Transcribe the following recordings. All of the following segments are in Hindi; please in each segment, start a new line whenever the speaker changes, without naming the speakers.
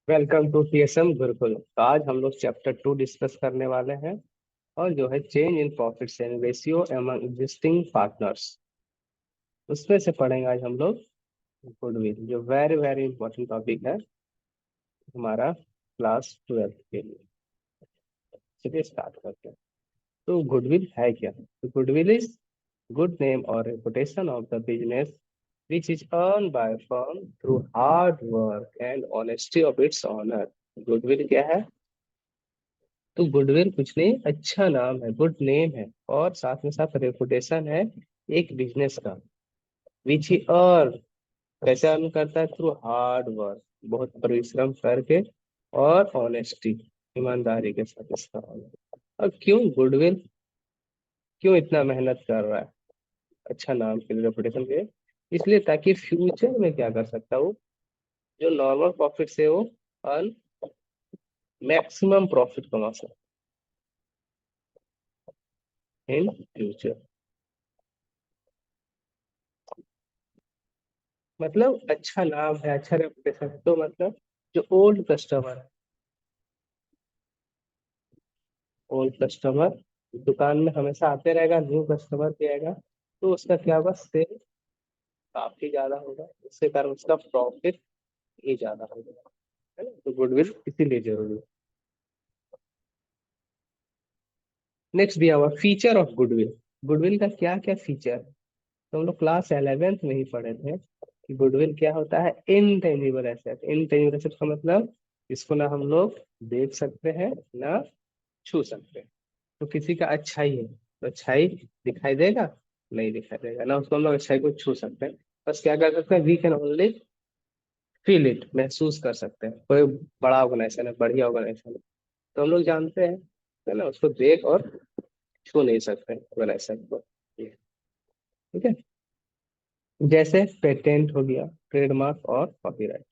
Welcome to TSM Gurukul. तो आज हम लोग चैप्टर 2 डिस्कस करने वाले हैं और जो है change in profit sharing ratio among existing partners, उसमें से पढ़ेंगे आज हम लोग गुडविल, जो वेरी वेरी इंपॉर्टेंट टॉपिक है हमारा क्लास 12 के लिए। चलिए स्टार्ट करते हैं। तो गुडविल है क्या? तो गुडविल इज गुड नेम और reputation of the business which is earned by a firm through hard work and honesty of its owner। Goodwill क्या है? तो गुडविल कुछ नहीं, अच्छा नाम है, गुड नेम है और साथ में साथ रेपुटेशन है एक बिजनेस का। विच ही अर्न, कैसे अर्न करता है? थ्रू हार्ड वर्क, बहुत परिश्रम करके, और ऑनेस्टी, ईमानदारी के साथ इसका earn। और क्यों गुडविल, क्यों इतना मेहनत कर रहा है अच्छा नाम के लिए, रेपुटेशन के लिए? इसलिए ताकि फ्यूचर में क्या कर सकता हो, जो नॉर्मल प्रॉफिट से वो अर्न मैक्सिमम प्रॉफिट कमा सकते इन फ्यूचर। मतलब अच्छा नाम है, अच्छा रेपुटेशन है, तो मतलब जो ओल्ड कस्टमर है, ओल्ड कस्टमर दुकान में हमेशा आते रहेगा, न्यू कस्टमर भी आएगा, तो उसका क्या होगा, सेल काफी ज्यादा होगा, उसके कारण उसका प्रॉफिट ही ज्यादा होगा। है ना? तो गुडविल इसीलिए जरूरी है। नेक्स्ट दिया हुआ फीचर ऑफ गुडविल। गुडविल का क्या क्या फीचर है? तो हम लोग क्लास 11th में ही पढ़े थे कि गुडविल क्या होता है। इनटेंजिबल एसेट, इनटेंजिबल एसेट का मतलब इसको ना हम लोग देख सकते हैं ना छू सकते हैं। तो किसी का अच्छाई है तो अच्छाई दिखाई देगा? नहीं दिखाई देगा ना, उसको हम लोग अच्छाई को छू सकते हैं। बस क्या कर सकते हैं, we can only feel it, महसूस कर सकते हैं। कोई बड़ा ऑर्गेनाइजेशन है, बढ़िया ऑर्गेनाइजेशन है, तो हम लोग जानते हैं, है ना, उसको देख और छू नहीं सकते ऑर्गेनाइजेशन को। ठीक है, जैसे पेटेंट हो गया, ट्रेडमार्क और कॉपीराइट।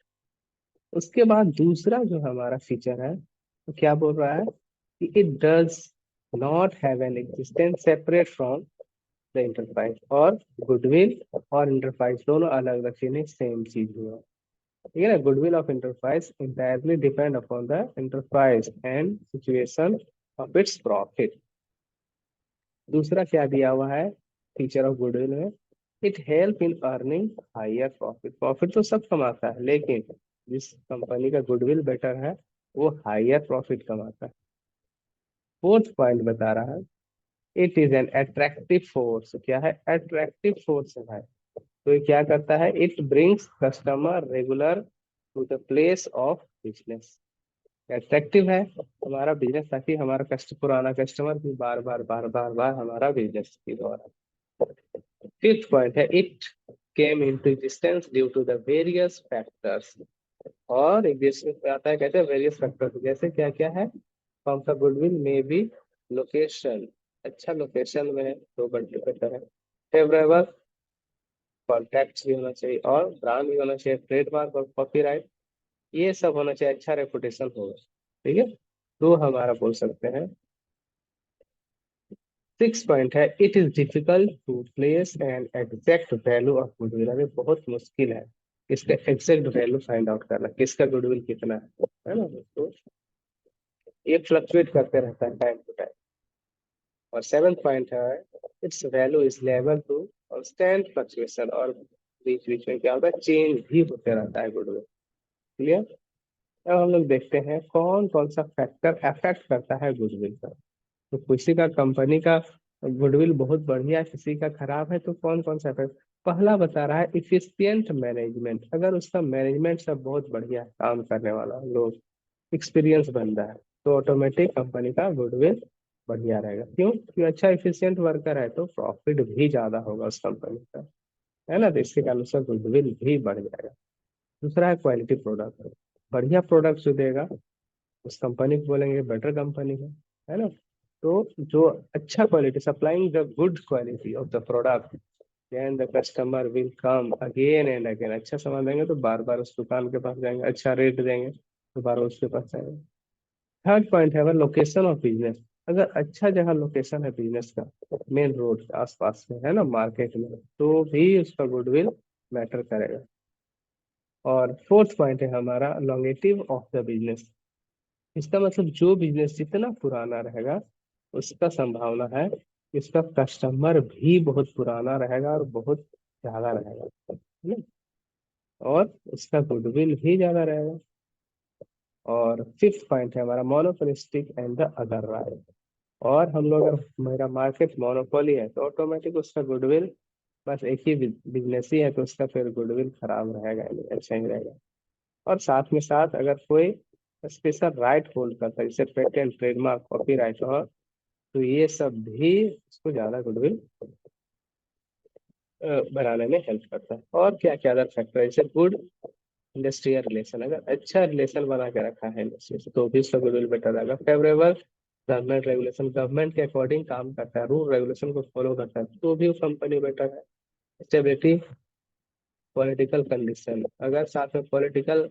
उसके बाद दूसरा जो हमारा फीचर है, तो क्या बोल रहा है कि it does not have an existence separate from the enterprise. और गुडविल और इंटरप्राइज दोनों अलग अलग चीजें, सेम चीज हुआ। ठीक है ना, goodwill of enterprise entirely depend upon the enterprise and situation of its profit. दूसरा क्या दिया हुआ है फीचर ऑफ गुडविल में, it help in earning higher profit. Profit तो सब कमाता है, लेकिन जिस कंपनी का गुडविल बेटर है वो हायर प्रॉफिट कमाता है। फोर्थ पॉइंट बता रहा है, it is an attractive force. क्या है? अट्रैक्टिव फोर्स है। तो ये क्या करता है, it brings customer regular to the place of business. Attractive है हमारा बिजनेस, ताकि हमारा पुराना कस्टमर भी बार बार बार बार बार हमारा बिजनेस की द्वारा। फिफ्थ पॉइंट है, it came into existence due to the various factors. और एग्जिस्टेंस में आता है, कहते हैं वेरियस फैक्टर्स, जैसे क्या क्या है, फॉर्म का गुडविल में भी लोकेशन, अच्छा लोकेशन में है तो बड़े बेटर है। फेवरेबल कॉन्टैक्ट भी होना चाहिए और ब्रांड भी होना चाहिए, ट्रेडमार्क और कॉपीराइट, ये सब होना चाहिए, अच्छा रेपुटेशन होगा। ठीक है, तो हमारा बोल सकते हैं। सिक्स पॉइंट है, it is difficult to place an exact value of goodwill. अभी बहुत मुश्किल है इसका एग्जैक्ट वैल्यू फाइंड आउट करना, किसका गुडविल कितना है ना दोस्तों। ये फ्लक्चुएट करते रहता है टाइम टू टाइम। और सेवेंथ पॉइंट है, its value is level to constant fluctuation. और बीच बीच में क्या होता है, चेंज भी होते रहता है गुडविल। क्लियर? अब हम लोग देखते हैं कौन कौन सा फैक्टर अफेक्ट करता है गुडविल का। तो किसी का कंपनी का गुडविल बहुत बढ़िया है, किसी का खराब है, तो कौन कौन सा फैक्टर? पहला बता रहा है इफिशियंट मैनेजमेंट। अगर उसका मैनेजमेंट सब बहुत बढ़िया है, काम करने वाला लोग, एक्सपीरियंस बंदा है, तो ऑटोमेटिक कंपनी का गुडविल बढ़िया रहेगा। क्यों? क्योंकि अच्छा इफिशियंट वर्कर है तो प्रॉफिट भी ज्यादा होगा उस कंपनी का, है ना, तो इसके कारण उसका गुडविल भी बढ़ जाएगा। दूसरा है क्वालिटी प्रोडक्ट। बढ़िया प्रोडक्ट जो देगा उस कंपनी को बोलेंगे बेटर कंपनी है ना। तो जो अच्छा quality, supplying the good quality of the product, then the customer will come again and again. अच्छा सामान देंगे तो बार बार उस दुकान के पास जाएंगे, अच्छा रेट देंगे तो बार बार उसके पास जाएंगे। थर्ड पॉइंट है अगर लोकेशन ऑफ बिजनेस। अगर अच्छा जगह लोकेशन है बिजनेस का, मेन रोड के आसपास में, है ना, मार्केट में, तो भी उसका गुडविल मैटर करेगा। और फोर्थ पॉइंट है हमारा लॉन्गेटिव ऑफ द बिजनेस। इसका मतलब जो बिजनेस जितना पुराना रहेगा उसका संभावना है कि उसका कस्टमर भी बहुत पुराना रहेगा और बहुत ज्यादा रहेगा, है ना? और उसका गुडविल भी ज्यादा रहेगा। और फिफ्थ पॉइंट है हमारा monopolistic and the other right. और हम लोग अगर मेरा मार्केट मोनोपोली है तो ऑटोमेटिक उसका गुडविल, बस एक ही बिजनेस ही है तो उसका फिर गुडविल खराब रहेगा, यानी अच्छा ही रहेगा। और साथ में साथ अगर कोई स्पेशल राइट होल्ड करता है जैसे पेटेंट, ट्रेडमार्क, कॉपीराइट, और तो ये सब भी उसको ज्यादा गुडविल बनाने में हेल्प करता है। और क्या क्या अदर फैक्टर है, जैसे गुड इंडस्ट्रियल रिलेशन, अगर अच्छा रिलेशन बना के रखा है इंडस्ट्री से तो भी उसका गुडविल बेटर रहेगा। फेवरेबल गवर्नमेंट रेगुलेशन, गवर्नमेंट के अकॉर्डिंग काम करता है, रूल रेगुलेशन को फॉलो करता है तो भी वो कंपनी बेटर है। स्टेबिलिटी, पॉलिटिकल कंडीशन, अगर साथ में पॉलिटिकल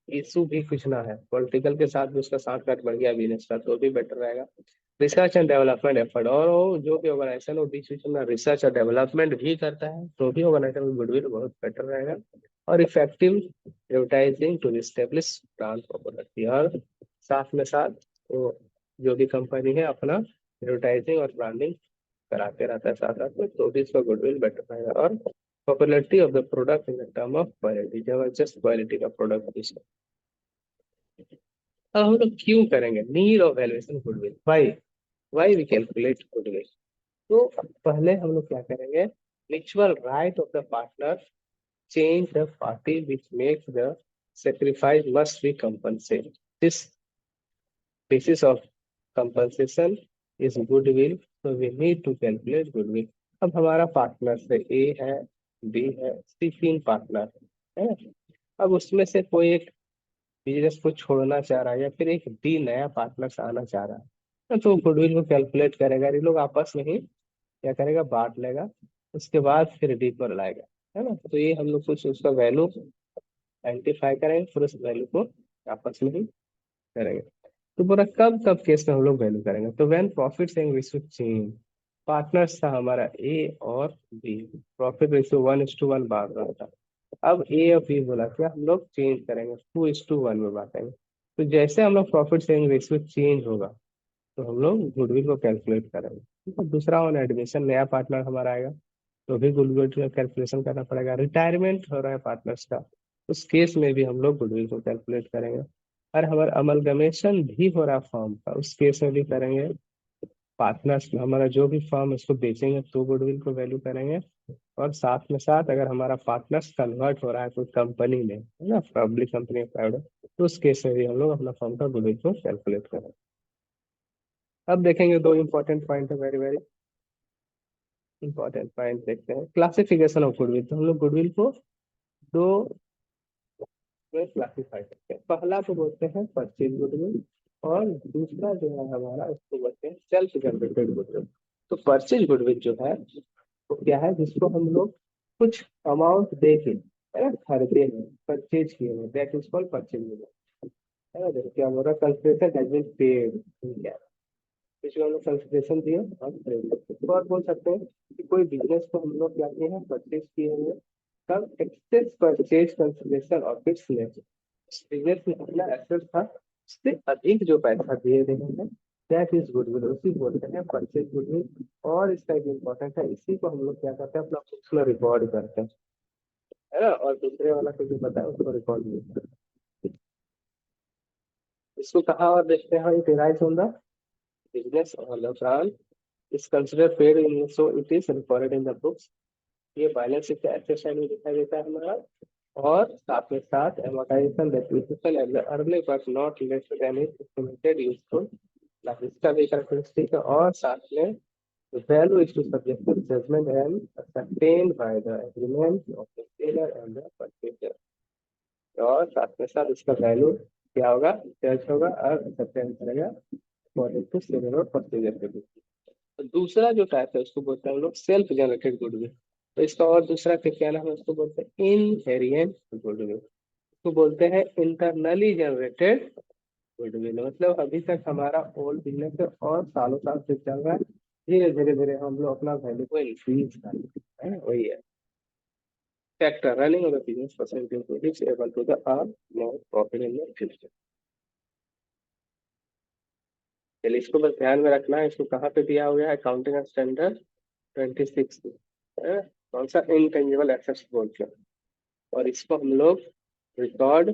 इशू भी कुछ ना है, पॉलिटिकल के साथ भी उसका साथ काट बढ़ गया बिजनेस का तो भी बेटर रहेगा। रिसर्च एंड डेवलपमेंट एफर्ट, और वो जो भी ऑर्गेनाइजेशन वो बीच बीच में रिसर्च और डेवलपमेंट भी करता है तो भी ऑर्गेनाइजेशन में गुडविल बहुत बेटर रहेगा। और effective advertising to establish brand popularity, और साथ में साथ वो जो भी कंपनी है अपना एडवर्टाइजिंग और ब्रांडिंग कराते रहता है साथ साथ में तो भी इसका गुडविल बेटर रहेगा। और popularity of the product in the term of quality, जबरदस्त क्वालिटी का प्रोडक्ट। अब हम लोग क्यों करेंगे need of valuation goodwill, why we calculate goodwill. तो पहले हम लोग क्या करेंगे, mutual right of the partner change the party which makes the sacrifice must be compensated. This basis of compensation is goodwill, so we need to calculate goodwill. अब हमारा पार्टनर से ए है, बी है, सी, तीन पार्टनर है। अब उसमें से कोई एक बिजनेस को छोड़ना चाह रहा है या फिर एक डी नया पार्टनर आना चाह रहा है तो गुडविल को कैलकुलेट करेगा, ये लोग आपस में ही क्या करेगा, बांट लेगा, उसके बाद फिर डी पर लाएगा, है ना? तो ये हम लोग कुछ उसका वैल्यू आइडेंटिफाई करेंगे, फिर उस वैल्यू को आपस में ही करेंगे। तो बोला कब कब केस में हम लोग वैल्यू करेंगे, तो when profit sharing ratio change, partners था हमारा ए और बी, प्रॉफिट रेशियो 1:1 बांट रहा था। अब ए और बी बोला क्या हम लोग चेंज करेंगे, 2:1 में बांटेंगे। तो जैसे हम लोग प्रॉफिट शेयरिंग रेशियो चेंज होगा तो हम लोग गुडविल को कैलकुलेट करेंगे। ठीक है? दूसरा ऑन एडमिशन नया पार्टनर हमारा आएगा तो भी गुडविल का कैलकुलेशन करना पड़ेगा। रिटायरमेंट हो रहा है पार्टनर्स का, उस केस में भी हम लोग गुडविल को कैलकुलेट करेंगे। और हमारा अमलगमेशन भी हो रहा है फॉर्म का, उस केस में भी करेंगे। पार्टनर्स हमारा जो भी फर्म उसको बेचेंगे तो गुडविल को वैल्यू करेंगे। और साथ में साथ अगर हमारा पार्टनर्स कन्वर्ट हो रहा है कोई कंपनी में, है ना, पब्लिक कंपनी प्राइवेट, तो उस केस में भी हम लोग अपना फर्म का गुडविल को कैलकुलेट करेंगे। अब देखेंगे दो इंपॉर्टेंट पॉइंट है, वेरी वेरी इंपॉर्टेंट पॉइंट देखते हैं। क्लासिफिकेशन ऑफ गुडविल, तो हम लोग गुडविल को दो में क्लासिफाई करते हैं। पहला तो बोलते हैं परचेज गुडविल, और दूसरा जो है हमारा उसको बोलते हैं सेल्फ जनरेटेड गुडविल। तो परचेज गुडविल जो है वो क्या है, जिसको हम लोग कुछ अमाउंट दे के, है ना, खरीदे हैं, परचेज किए हैं, that is called purchase goodwill, है ना? जैसे क्या हो रहा है, कंसिडरेशन हैज बीन पेड, इसको हम लोग कंसिडरेशन दिए और खरीद लेते हैं। तो और बोल सकते हैं कि कोई बिजनेस को हम लोग क्या किए हैं, परचेज किए हुए, तब एक्सेस परचेज कंसिडरेशन और फिक्स लेते, बिजनेस में कितना एसेट था उससे अधिक जो पैसा दिए गए हैं, दैट इज गुडविल, उसी को बोलते हैं परचेज गुडविल। और इसका एक इम्पोर्टेंट है, इसी को हम लोग क्या करते हैं, अपना बुक्स में रिकॉर्ड करते हैं, है ना? और दूसरे वाला को जो पता है उसको रिकॉर्ड नहीं करते। इसको कहाँ और देखते हैं, it rise on the business और the brand is consider paid in, so it is recorded in the books. ये बैलेंस शीट के एसेट साइड में दिखाई देता है हमारा। और साथ में साथ amortization, depreciation and the earning but not less than is estimated useful life, इसका भी कैरेक्टरिस्टिक है। और साथ में value is to subjective judgment and ascertained by the agreement of the seller and the purchaser। और साथ में साथ इसका वैल्यू क्या होगा, जज होगा और ascertain करेगा अकॉर्डिंग टू सेलर और परचेजर के बीच। तो दूसरा जो टाइप है उसको बोलते हैं हम लोग सेल्फ जनरेटेड गुडविल। तो इसका और दूसरा क्या नाम है, उसको बोलते हैं इनहेरिएंट गुडविल, इसको बोलते हैं इंटरनली जनरेटेड गुडविल। मतलब अभी तक हमारा ओल्ड बिजनेस है और सालों साल से चल रहा है, धीरे धीरे धीरे हम लोग अपना वैल्यू को इंक्रीज कर रहे हैं, वही है। factor running of the business percentage is able to the earn more profit in the future। चलिए इसको बस ध्यान में रखना है। इसको कहाँ पे दिया हुआ है? अकाउंटिंग स्टैंडर्ड 26 है। कौन सा? इंटेंजिबल एसेट्स बोल के। और इसको हम लोग रिकॉर्ड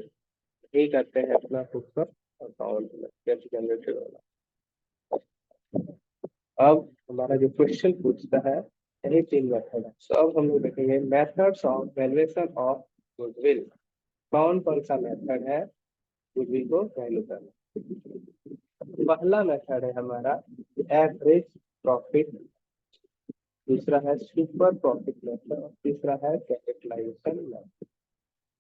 ही करते हैं अपना बुक ऑफ अकाउंट में कैसे जनरेटेड होगा। अब हमारा जो क्वेश्चन पूछता है यही 3 मेथड है। तो अब हम लोग देखेंगे methods of valuation of goodwill. कौन कौन सा मेथड है गुडविल को वैल्यू करना? पहला मेथड है हमारा एवरेज प्रॉफिट, दूसरा है सुपर प्रॉफिट मेथड और तीसरा है कैपिटलाइजेशन मेथड।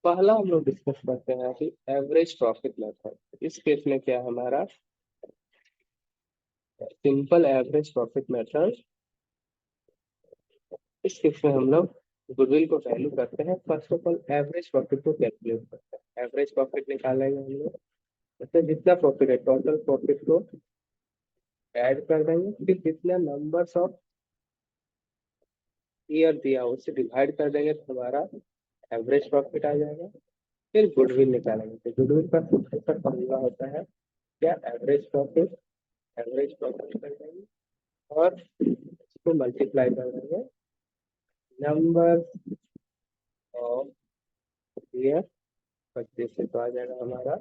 पहला हम लोग डिस्कस करते हैं कि एवरेज प्रॉफिट मेथड। इस केस में क्या है हमारा सिंपल एवरेज प्रॉफिट मेथड। इस केस में हम लोग गुडविल को वैल्यू करते हैं। First of all average profit को कैलकुलेट करते हैं। एवरेज प्रॉफिट निकालेंगे हम लोग, मतलब जितना प्रॉफिट है टोटल प्रॉफिट को ऐड कर देंगे, फिर जितना नंबर्स ऑफ ईयर दिया उससे डिवाइड कर देंगे तो हमारा एवरेज प्रॉफिट आ जाएगा। फिर गुडविल निकालेंगे तो गुडविल का सबसे फॉर्मूला होता है क्या? Average profit. एवरेज प्रॉफिट कर देंगे और इसको मल्टीप्लाई कर देंगे नंबर ऑफ ईयर 25 से, तो आ जाएगा हमारा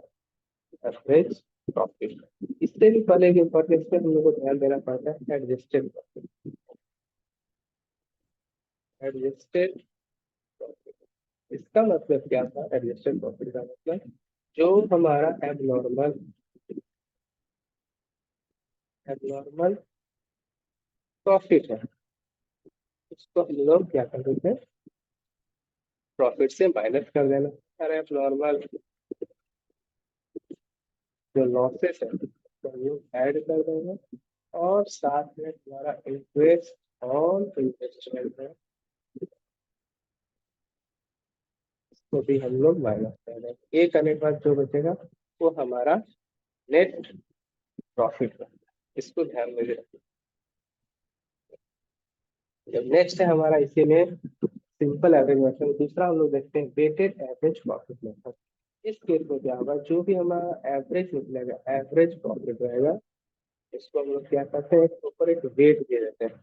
एवरेज प्रॉफिट। इससे भी पहले के ऊपर इस पे हम लोग को ध्यान देना पड़ता है एडजस्टेड प्रॉफिट। एडजस्टेड प्रॉफिट इसका मतलब क्या था? एडजस्टेड प्रॉफिट का मतलब जो हमारा एबनॉर्मल एबनॉर्मल प्रॉफिट है उसको हम लोग क्या कर देते हैं? प्रॉफिट से माइनस कर देना। अरे एबनॉर्मल जो लॉसेस है तो हम लोग ऐड कर देंगे और साथ में हमारा इंटरेस्ट और इन्वेस्टमेंट है तो भी हम लोग माइनस कर देंगे। ये करने के बाद जो बचेगा वो हमारा नेट प्रॉफिट है। इसको ध्यान में रखिए। जब नेक्स्ट है हमारा इसी में सिंपल एवरेज मेथड। दूसरा हम लोग देखते हैं वेटेड एवरेज प्रॉफिट मेथड। इस केस में क्या होगा? जो भी हमारा एवरेज निकलेगा, एवरेज प्रॉफिट रहेगा, इसको हम लोग क्या करते हैं? इसके ऊपर एक वेट दे देते हैं।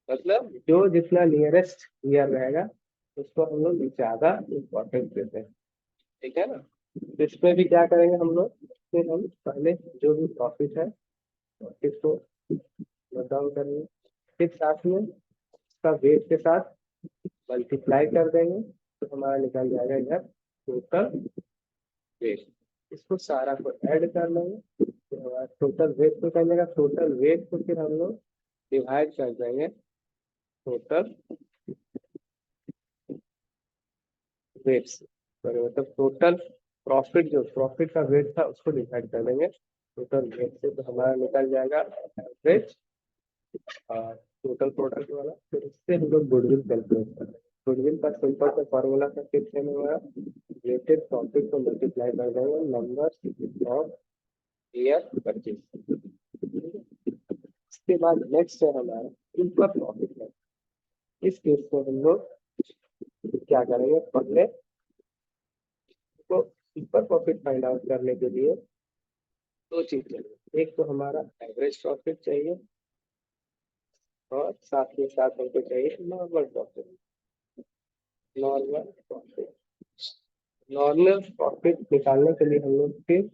मतलब जो जितना नियरेस्ट ईयर रहेगा उसको हम लोग ज्यादा इम्पोर्टेंस देते हैं। ठीक है ना? तो इसमें भी क्या करेंगे हम लोग? फिर हम पहले जो भी प्रॉफिट है प्रॉफिट को नोट डाउन करेंगे, फिर साथ में इसका वेट के साथ मल्टीप्लाई कर देंगे तो हमारा निकल जाएगा इधर टोटल वेट। इसको सारा को ऐड कर लेंगे तो हमारा टोटल वेट को कर लेगा। टोटल वेट को फिर हम लोग डिवाइड कर देंगे टोटल वेट से। तो मतलब टोटल प्रॉफिट, जो प्रॉफिट का वेट था उसको डिवाइड कर देंगे टोटल वेट से तो हमारा निकल जाएगा एवरेज टोटल प्रोडक्ट वाला। फिर इससे हम लोग गुडविल कैलकुलेट कर देंगे। गुडविल का सिंपल सा फॉर्मूला का किस है हमारा रेटेड प्रॉफिट को मल्टीप्लाई कर देंगे नंबर ऑफ ईयर 25। इसके बाद नेक्स्ट है हमारा सुपर प्रॉफिट है। इस केस को हम लोग क्या करेंगे? पहले तो सुपर प्रॉफिट फाइंड आउट करने के लिए दो चीज चाहिए। एक तो हमारा एवरेज प्रॉफिट चाहिए और साथ में साथ हमको चाहिए normal profit. Normal profit normal profit निकालने के लिए हम लोग फिर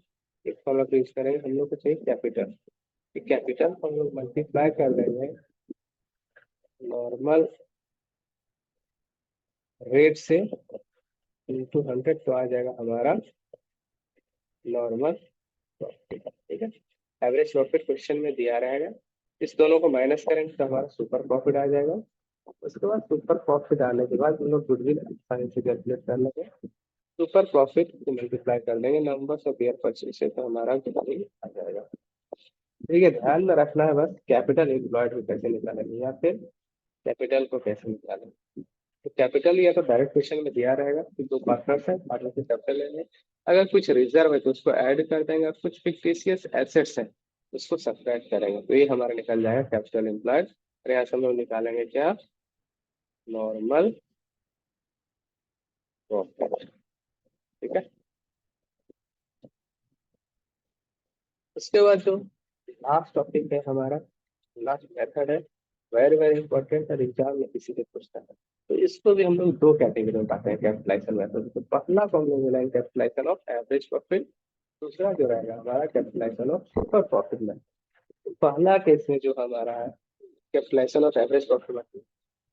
एक फॉर्मूला यूज करेंगे। हम लोग को चाहिए कैपिटल। कैपिटल हम लोग मल्टीप्लाई कर देंगे नॉर्मल रेट से इंटू 100 तो आ जाएगा हमारा नॉर्मल प्रॉफिट। ठीक है? एवरेज प्रॉफिट क्वेश्चन में दिया रहेगा। इस दोनों को माइनस करेंगे तो हमारा सुपर प्रॉफिट आ जाएगा। उसके बाद सुपर प्रॉफिट आने के बाद हम लोग गुडविल आसानी से कैलकुलेट कर लेंगे। सुपर प्रॉफिट को मल्टीप्लाई कर देंगे नंबर्स ऑफ ईयर 25 से तो हमारा गुडविल आ जाएगा। ठीक है? ध्यान में रखना है बस कैपिटल एम्प्लॉयड को कैसे निकालेंगे या फिर कैपिटल को कैसे निकालेंगे। तो कैपिटल या तो डायरेक्ट क्वेश्चन में दिया रहेगा कि दो पार्टनर्स है, पार्टनर से कैपिटल लेंगे। अगर कुछ रिजर्व है तो उसको ऐड कर देंगे और कुछ फिक्टिशियस एसेट्स है उसको सब्ट्रैक्ट करेंगे तो ये हमारा निकल जाएगा कैपिटल एम्प्लॉयड। और यहाँ से हम लोग निकालेंगे क्या? Normal profit. ठीक है, उसके बाद जो लास्ट टॉपिक है हमारा, लास्ट मेथड है, वेरी वेरी इंपॉर्टेंट और एग्जाम में किसी से पूछता है। तो इसको भी हम लोग दो कैटेगरी में बांटते हैं कैपिटलाइजेशन मेथड। तो पहला को हम लोग मिलाएंगे कैपिटलाइजेशन ऑफ एवरेज प्रॉफिट, दूसरा जो रहेगा हमारा capitalisation of super profit method. पहला केस में जो हमारा है capitalisation of average profit method,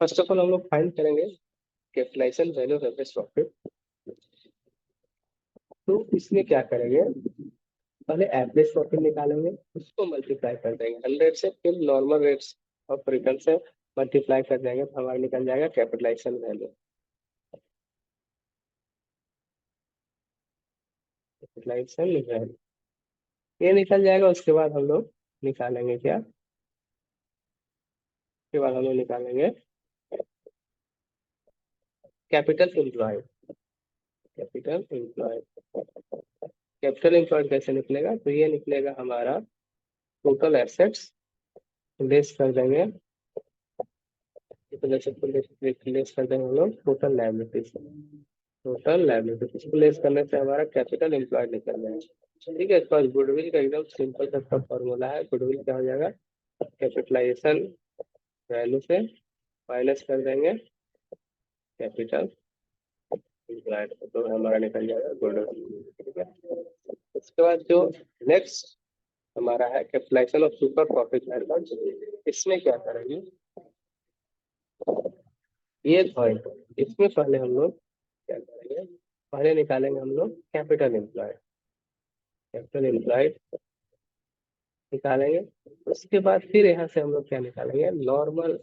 first of all हम लोग फाइंड करेंगे capitalisation value of average profit. तो इसमें क्या करेंगे, पहले एवरेज प्रॉफिट निकालेंगे, उसको मल्टीप्लाई कर देंगे 100 से, फिर नॉर्मल रेट्स ऑफ रिटर्न से मल्टीप्लाई कर देंगे तो हमारा निकल जाएगा कैपिटलाइजेशन वैल्यू। कैपिटलाइजेशन वैल्यू ये निकल जाएगा। उसके बाद हम लोग निकालेंगे क्या, उसके बाद हम लोग निकालेंगे capital employed. Capital employed, capital employed कैसे निकलेगा, तो ये निकलेगा हमारा टोटल एसेट्स लेस कर देंगे, टोटल एसेट को लेस कर देंगे हम लोग टोटल लायबिलिटीज। टोटल लायबिलिटी इसको लेस करने से हमारा कैपिटल एम्प्लॉयड निकल जाएगा। ठीक है, इसके बाद गुडविल का एकदम सिंपल सा फॉर्मूला है। गुडविल क्या हो जाएगा, कैपिटलाइजेशन वैल्यू से माइनस कर देंगे कैपिटल एम्प्लॉयड, तो हमारा निकल जाएगा गुडविल। ठीक है, उसके बाद जो नेक्स्ट हमारा है capitalisation of super profit method. इसमें क्या करेंगे, ये पॉइंट, इसमें पहले हम लोग क्या करेंगे, पहले निकालेंगे हम लोग कैपिटल एम्प्लॉयड। कैपिटल एम्प्लॉयड निकालेंगे, उसके बाद फिर यहाँ से हम लोग क्या निकालेंगे, नॉर्मल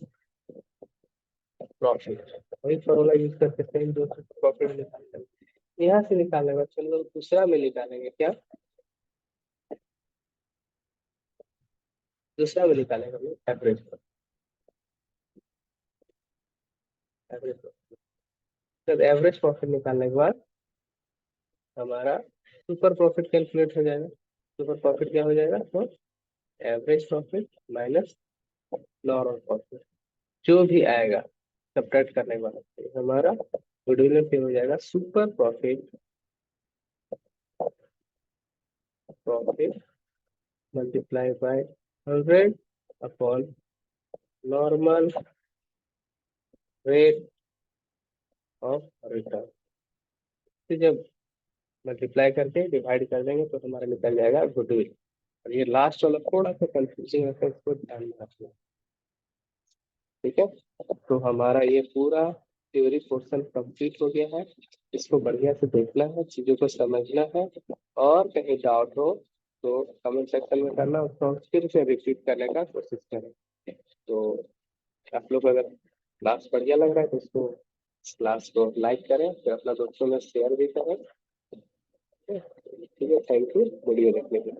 प्रॉफिट। वही फॉर्मूला यूज करके सेम जो प्रॉफिट निकालते हैं, यहाँ से निकालने के बाद फिर हम लोग दूसरा में निकालेंगे क्या, दूसरा में निकालेंगे हम लोग एवरेज। एवरेज, जब एवरेज प्रॉफिट निकालने के बाद हमारा सुपर प्रॉफिट कैलकुलेट हो जाएगा। सुपर प्रॉफिट क्या हो जाएगा, तो average profit minus normal profit, जो भी आएगा सब्ट्रैक्ट करने के बाद तो हमारा गुडविल में फिर हो जाएगा super profit, profit multiply by 100 upon normal rate of return. तो जब मल्टीप्लाई करके डिवाइड कर देंगे तो हमारा निकल जाएगा गुडविल। और ये लास्ट वाला थोड़ा सा कंफ्यूजिंग है, तो इसको ध्यान में रखना। ठीक है, तो हमारा ये पूरा थ्योरी पोर्शन कंप्लीट हो गया है। इसको बढ़िया से देखना है, चीजों को समझना है, और कहीं डाउट हो तो कमेंट सेक्शन में करना, उसको फिर से रिपीट करने का कोशिश करें। तो आप लोग अगर क्लास बढ़िया लग रहा है तो इसको, क्लास को लाइक करें, फिर अपना दोस्तों में शेयर भी करें। ठीक है, थैंक यू वीडियो देखने के लिए।